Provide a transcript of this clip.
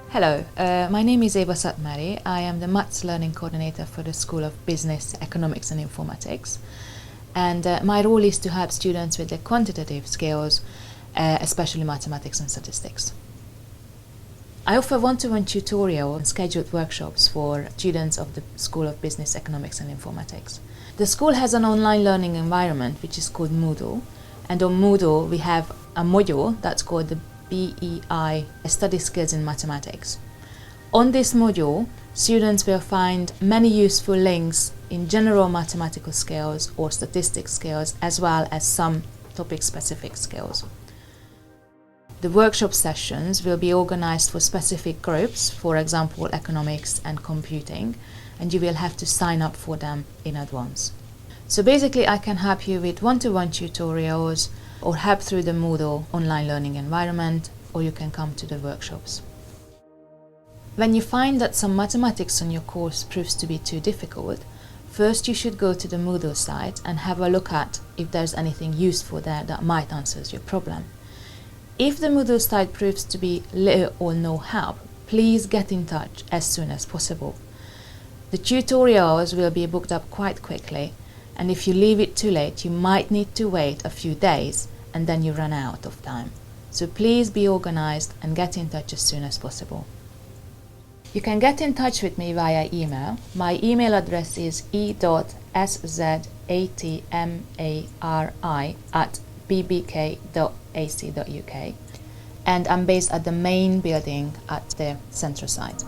Hello, my name is Eva Szatmari. I am the Maths Learning Coordinator for the School of Business, Economics and Informatics. And my role is to help students with their quantitative skills, especially mathematics and statistics. I offer one-to-one tutorial and scheduled workshops for students of the School of Business, Economics and Informatics. The school has an online learning environment which is called Moodle, and on Moodle we have a module that's called the BEI, Study Skills in Mathematics. On this module, students will find many useful links in general mathematical skills or statistics skills, as well as some topic-specific skills. The workshop sessions will be organized for specific groups, for example, economics and computing, and you will have to sign up for them in advance. So basically, I can help you with one-to-one tutorials or help through the Moodle online learning environment, or you can come to the workshops. When you find that some mathematics on your course proves to be too difficult, first you should go to the Moodle site and have a look at if there's anything useful there that might answer your problem. If the Moodle site proves to be little or no help, please get in touch as soon as possible. The tutorials will be booked up quite quickly, and if you leave it too late, you might need to wait a few days and then you run out of time. So please be organized and get in touch as soon as possible. You can get in touch with me via email. My email address is e.szatmari@bbk.ac.uk, and I'm based at the main building at the central site.